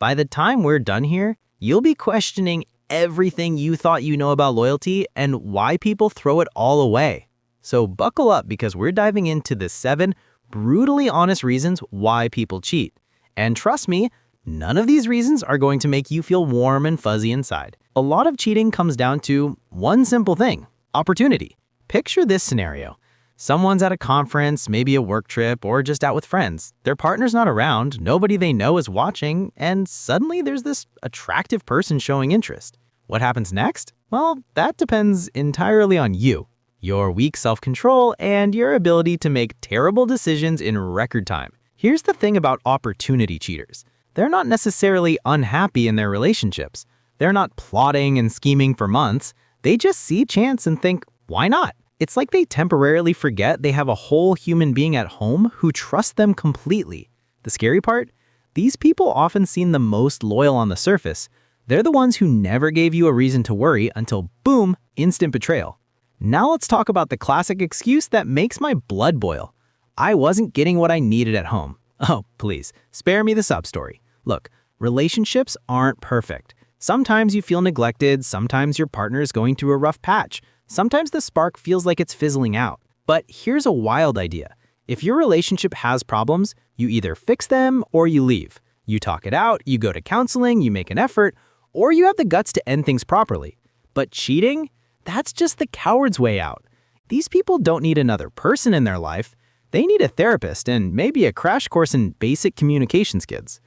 By the time we're done here, you'll be questioning everything you thought you know about loyalty and why people throw it all away. So buckle up because we're diving into the 7 brutally honest reasons why people cheat. And trust me, none of these reasons are going to make you feel warm and fuzzy inside. A lot of cheating comes down to one simple thing: opportunity. Picture this scenario. Someone's at a conference, maybe a work trip, or just out with friends. Their partner's not around, nobody they know is watching, and suddenly there's this attractive person showing interest. What happens next? Well, that depends entirely on you, your weak self-control, and your ability to make terrible decisions in record time. Here's the thing about opportunity cheaters. They're not necessarily unhappy in their relationships. They're not plotting and scheming for months. They just see chance and think, why not? It's like they temporarily forget they have a whole human being at home who trusts them completely. The scary part? These people often seem the most loyal on the surface. They're the ones who never gave you a reason to worry until boom, instant betrayal. Now let's talk about the classic excuse that makes my blood boil. I wasn't getting what I needed at home. Oh, please, spare me the sub-story. Look, relationships aren't perfect. Sometimes you feel neglected, sometimes your partner is going through a rough patch. Sometimes the spark feels like it's fizzling out. But here's a wild idea. If your relationship has problems, you either fix them or you leave. You talk it out, you go to counseling, you make an effort, or you have the guts to end things properly. But cheating? That's just the coward's way out. These people don't need another person in their life. They need a therapist and maybe a crash course in basic communication skills.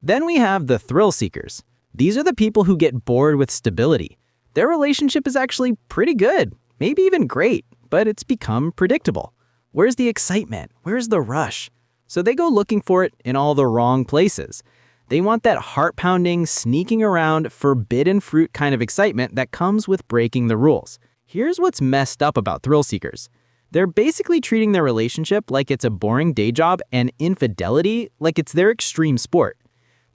Then we have the thrill seekers. These are the people who get bored with stability. Their relationship is actually pretty good, maybe even great, but it's become predictable. Where's the excitement? Where's the rush? So they go looking for it in all the wrong places. They want that heart-pounding, sneaking around, forbidden fruit kind of excitement that comes with breaking the rules. Here's what's messed up about thrill seekers. They're basically treating their relationship like it's a boring day job and infidelity like it's their extreme sport.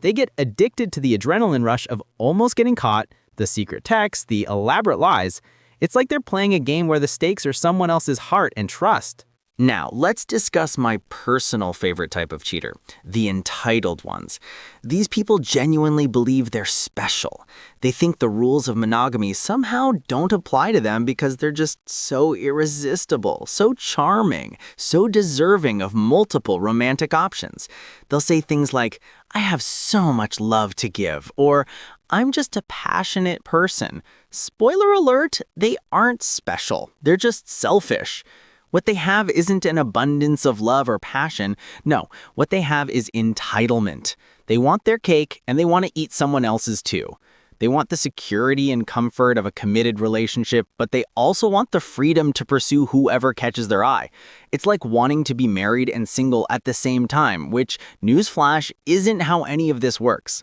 They get addicted to the adrenaline rush of almost getting caught, the secret texts, the elaborate lies. It's like they're playing a game where the stakes are someone else's heart and trust. Now, let's discuss my personal favorite type of cheater, the entitled ones. These people genuinely believe they're special. They think the rules of monogamy somehow don't apply to them because they're just so irresistible, so charming, so deserving of multiple romantic options. They'll say things like, "I have so much love to give," or "I'm just a passionate person." Spoiler alert, they aren't special. They're just selfish. What they have isn't an abundance of love or passion. No, what they have is entitlement. They want their cake and they want to eat someone else's too. They want the security and comfort of a committed relationship, but they also want the freedom to pursue whoever catches their eye. It's like wanting to be married and single at the same time, which, newsflash, isn't how any of this works.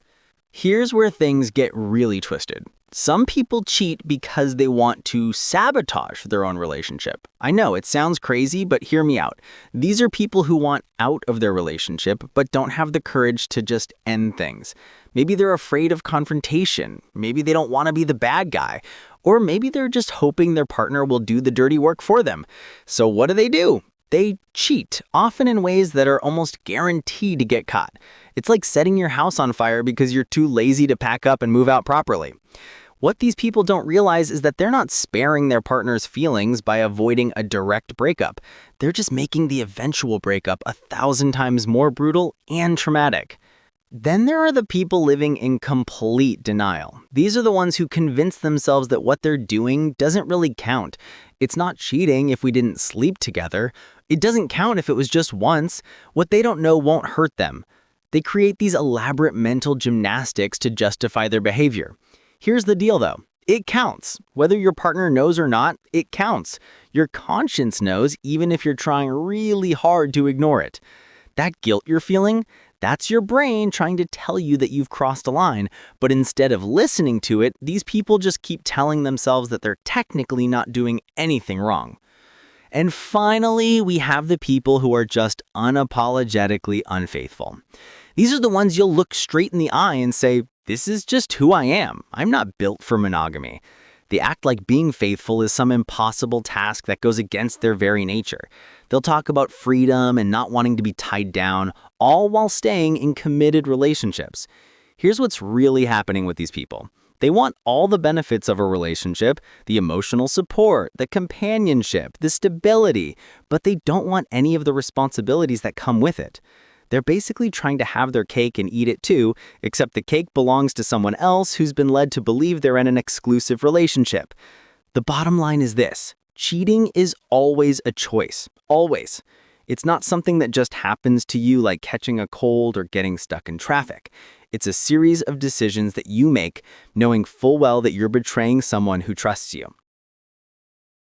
Here's where things get really twisted. Some people cheat because they want to sabotage their own relationship. I know, it sounds crazy, but hear me out. These are people who want out of their relationship, but don't have the courage to just end things. Maybe they're afraid of confrontation. Maybe they don't want to be the bad guy. Or maybe they're just hoping their partner will do the dirty work for them. So what do? They cheat, often in ways that are almost guaranteed to get caught. It's like setting your house on fire because you're too lazy to pack up and move out properly. What these people don't realize is that they're not sparing their partner's feelings by avoiding a direct breakup. They're just making the eventual breakup 1,000 times more brutal and traumatic. Then there are the people living in complete denial. These are the ones who convince themselves that what they're doing doesn't really count. It's not cheating if we didn't sleep together. It doesn't count if it was just once. What they don't know won't hurt them. They create these elaborate mental gymnastics to justify their behavior. Here's the deal though. It counts. Whether your partner knows or not, it counts. Your conscience knows even if you're trying really hard to ignore it. That guilt you're feeling, that's your brain trying to tell you that you've crossed a line, but instead of listening to it, these people just keep telling themselves that they're technically not doing anything wrong. And finally, we have the people who are just unapologetically unfaithful. These are the ones you'll look straight in the eye and say, "This is just who I am. I'm not built for monogamy." They act like being faithful is some impossible task that goes against their very nature. They'll talk about freedom and not wanting to be tied down, all while staying in committed relationships. Here's what's really happening with these people. They want all the benefits of a relationship, the emotional support, the companionship, the stability, but they don't want any of the responsibilities that come with it. They're basically trying to have their cake and eat it too, except the cake belongs to someone else who's been led to believe they're in an exclusive relationship. The bottom line is this: cheating is always a choice. Always. It's not something that just happens to you like catching a cold or getting stuck in traffic. It's a series of decisions that you make, knowing full well that you're betraying someone who trusts you.